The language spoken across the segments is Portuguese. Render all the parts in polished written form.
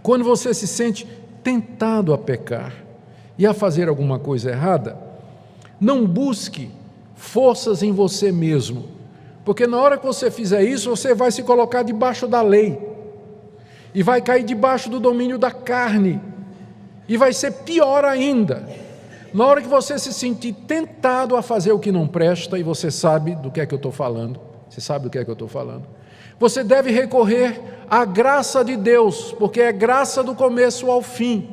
Quando você se sente tentado a pecar e a fazer alguma coisa errada, não busque forças em você mesmo, porque na hora que você fizer isso, você vai se colocar debaixo da lei, e vai cair debaixo do domínio da carne, e vai ser pior ainda. Na hora que você se sentir tentado a fazer o que não presta, e você sabe do que é que eu estou falando, você deve recorrer à graça de Deus, porque é graça do começo ao fim.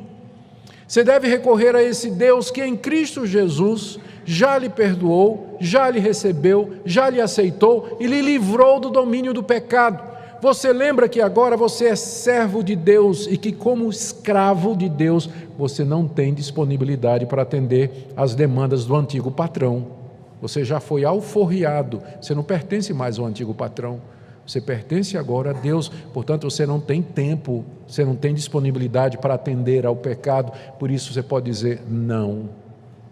Você deve recorrer a esse Deus que em Cristo Jesus já lhe perdoou, já lhe recebeu, já lhe aceitou e lhe livrou do domínio do pecado. Você lembra que agora você é servo de Deus e que, como escravo de Deus, você não tem disponibilidade para atender às demandas do antigo patrão. Você já foi alforriado, você não pertence mais ao antigo patrão. Você pertence agora a Deus, portanto você não tem tempo, você não tem disponibilidade para atender ao pecado, por isso você pode dizer não,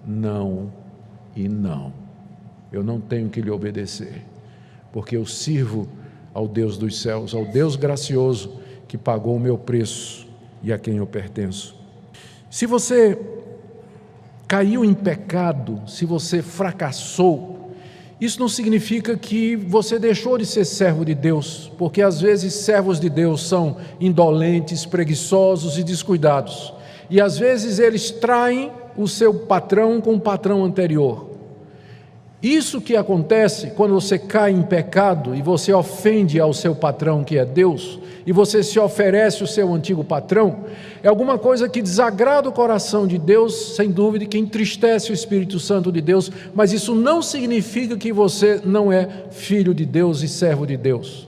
não e não. Eu não tenho que lhe obedecer, porque eu sirvo ao Deus dos céus, ao Deus gracioso que pagou o meu preço e a quem eu pertenço. Se você caiu em pecado, se você fracassou, isso não significa que você deixou de ser servo de Deus, porque às vezes servos de Deus são indolentes, preguiçosos e descuidados, e às vezes eles traem o seu patrão com o patrão anterior. Isso que acontece quando você cai em pecado e você ofende ao seu patrão, que é Deus, e você se oferece o seu antigo patrão, é alguma coisa que desagrada o coração de Deus, sem dúvida, que entristece o Espírito Santo de Deus, mas isso não significa que você não é filho de Deus e servo de Deus.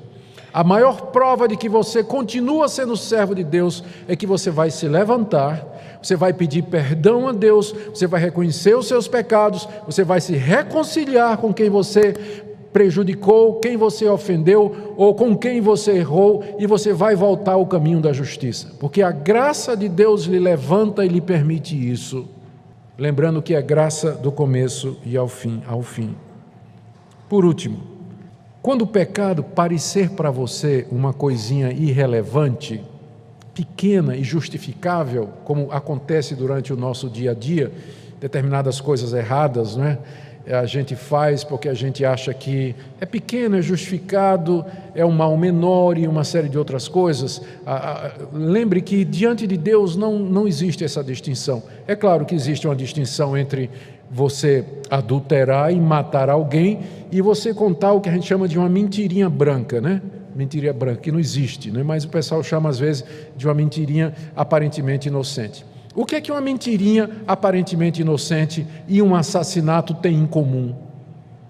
A maior prova de que você continua sendo servo de Deus é que você vai se levantar, você vai pedir perdão a Deus, você vai reconhecer os seus pecados, você vai se reconciliar com quem você prejudicou, quem você ofendeu ou com quem você errou, e você vai voltar ao caminho da justiça, porque a graça de Deus lhe levanta e lhe permite isso, lembrando que é graça do começo e ao fim. Por último, quando o pecado parecer para você uma coisinha irrelevante, pequena e justificável, como acontece durante o nosso dia a dia, determinadas coisas erradas, não é? A gente faz porque a gente acha que é pequeno, é justificado, é um mal menor e uma série de outras coisas. Lembre que diante de Deus não existe essa distinção. É claro que existe uma distinção entre você adulterar e matar alguém e você contar o que a gente chama de uma mentirinha branca, né? Mentirinha branca, que não existe, né? Mas o pessoal chama às vezes de uma mentirinha aparentemente inocente. O que é que uma mentirinha aparentemente inocente e um assassinato têm em comum?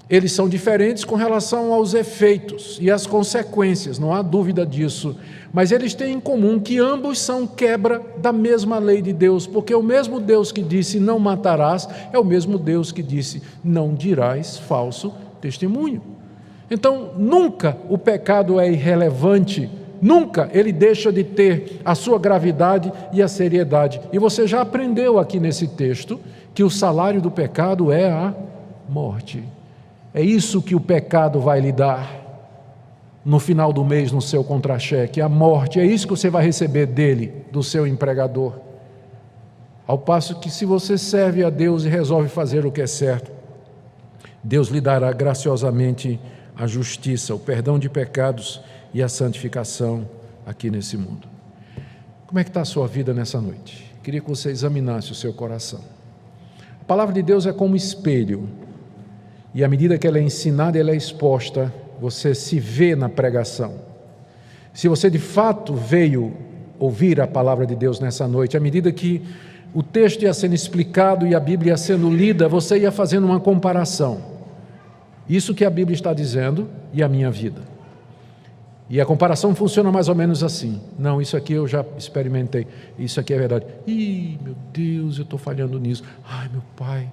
Eles são diferentes com relação aos efeitos e às consequências, não há dúvida disso, mas eles têm em comum que ambos são quebra da mesma lei de Deus, porque o mesmo Deus que disse não matarás é o mesmo Deus que disse não dirás falso testemunho. Então, nunca o pecado é irrelevante, nunca ele deixa de ter a sua gravidade e a seriedade. E você já aprendeu aqui nesse texto que o salário do pecado é a morte. É isso que o pecado vai lhe dar no final do mês no seu contra-cheque, a morte. É isso que você vai receber dele, do seu empregador. Ao passo que, se você serve a Deus e resolve fazer o que é certo, Deus lhe dará graciosamente a justiça, o perdão de pecados e a santificação aqui nesse mundo. Como é que está a sua vida nessa noite? Queria que você examinasse o seu coração. A palavra de Deus é como espelho, e à medida que ela é ensinada, ela é exposta, você se vê na pregação. Se você de fato veio ouvir a palavra de Deus nessa noite, à medida que o texto ia sendo explicado e a Bíblia ia sendo lida, você ia fazendo uma comparação. Isso que a Bíblia está dizendo e a minha vida. E a comparação funciona mais ou menos assim. Não, isso aqui eu já experimentei, isso aqui é verdade. Ih, meu Deus, eu estou falhando nisso. Ai, meu Pai,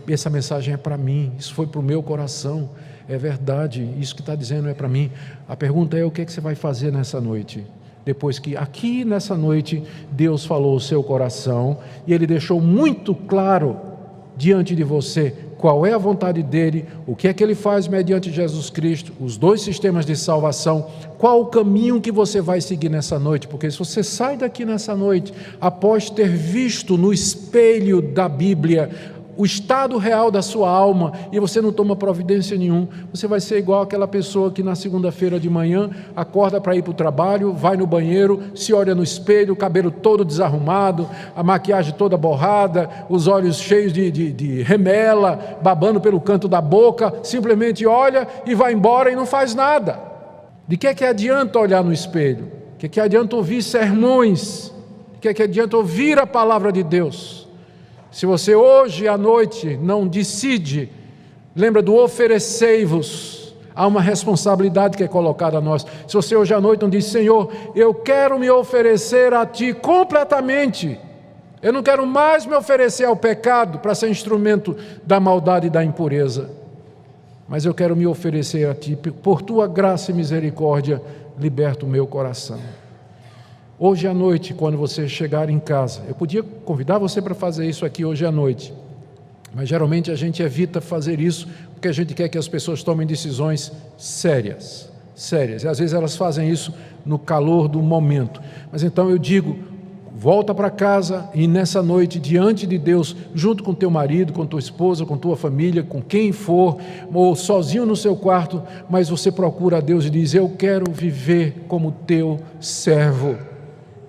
essa mensagem é para mim, isso foi para o meu coração, é verdade, isso que está dizendo é para mim. A pergunta é: o que é que você vai fazer nessa noite? Depois que aqui nessa noite Deus falou o seu coração e Ele deixou muito claro diante de você qual é a vontade dele, o que é que ele faz mediante Jesus Cristo, os dois sistemas de salvação, qual o caminho que você vai seguir nessa noite, porque se você sai daqui nessa noite, após ter visto no espelho da Bíblia o estado real da sua alma, e você não toma providência nenhuma, você vai ser igual aquela pessoa que na segunda-feira de manhã acorda para ir para o trabalho, vai no banheiro, se olha no espelho, o cabelo todo desarrumado, a maquiagem toda borrada, os olhos cheios de remela, babando pelo canto da boca, simplesmente olha e vai embora e não faz nada. De que adianta olhar no espelho? De que adianta ouvir sermões? De que adianta ouvir a palavra de Deus? Se você hoje à noite não decide, lembra do oferecei-vos, há uma responsabilidade que é colocada a nós. Se você hoje à noite não diz, Senhor, eu quero me oferecer a Ti completamente, eu não quero mais me oferecer ao pecado para ser instrumento da maldade e da impureza, mas eu quero me oferecer a Ti, por Tua graça e misericórdia, liberta o meu coração. Hoje à noite, quando você chegar em casa, eu podia convidar você para fazer isso aqui hoje à noite, mas geralmente a gente evita fazer isso, porque a gente quer que as pessoas tomem decisões sérias, e às vezes elas fazem isso no calor do momento. Mas então eu digo, volta para casa e nessa noite, diante de Deus, junto com teu marido, com tua esposa, com tua família, com quem for, ou sozinho no seu quarto, mas você procura a Deus e diz, eu quero viver como teu servo.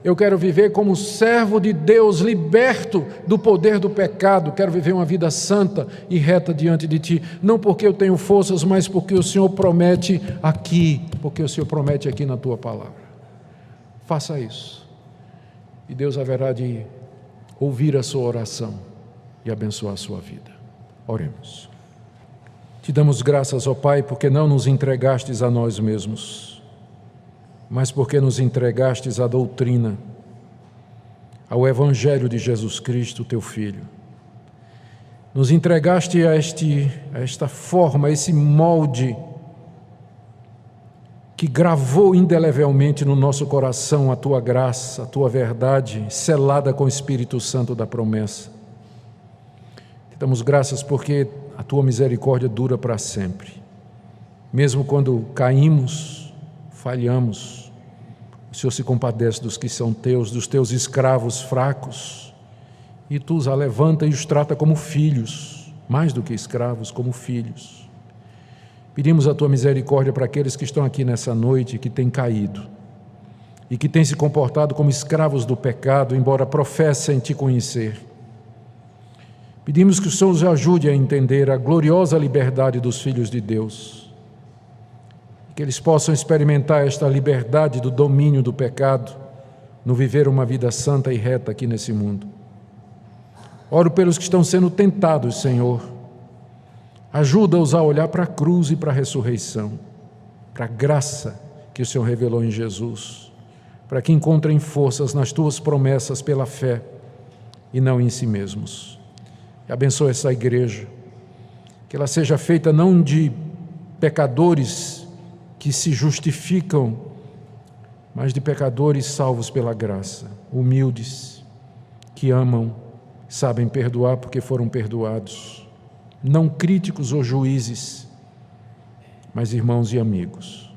Eu quero viver como servo de Deus, liberto do poder do pecado. Quero viver uma vida santa e reta diante de Ti. Não porque eu tenho forças, mas porque o Senhor promete aqui. Porque o Senhor promete aqui na Tua palavra. Faça isso. E Deus haverá de ouvir a sua oração e abençoar a sua vida. Oremos. Te damos graças, ó Pai, porque não nos entregastes a nós mesmos, mas porque nos entregastes à doutrina, ao Evangelho de Jesus Cristo, Teu Filho. Nos entregaste a esta forma, a esse molde que gravou indelevelmente no nosso coração a Tua graça, a Tua verdade, selada com o Espírito Santo da promessa. Te damos graças porque a Tua misericórdia dura para sempre. Mesmo quando caímos, falhamos, o Senhor se compadece dos que são Teus, dos Teus escravos fracos, e Tu os alevanta e os trata como filhos, mais do que escravos, como filhos. Pedimos a Tua misericórdia para aqueles que estão aqui nessa noite, que têm caído, e que têm se comportado como escravos do pecado, embora professem Te conhecer. Pedimos que o Senhor os ajude a entender a gloriosa liberdade dos filhos de Deus, que eles possam experimentar esta liberdade do domínio do pecado, no viver uma vida santa e reta aqui nesse mundo. Oro pelos que estão sendo tentados, Senhor. Ajuda-os a olhar para a cruz e para a ressurreição, para a graça que o Senhor revelou em Jesus, para que encontrem forças nas Tuas promessas pela fé e não em si mesmos. E abençoa essa igreja, que ela seja feita não de pecadores que se justificam, mas de pecadores salvos pela graça, humildes, que amam, sabem perdoar porque foram perdoados, não críticos ou juízes, mas irmãos e amigos.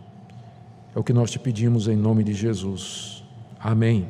É o que nós te pedimos em nome de Jesus. Amém.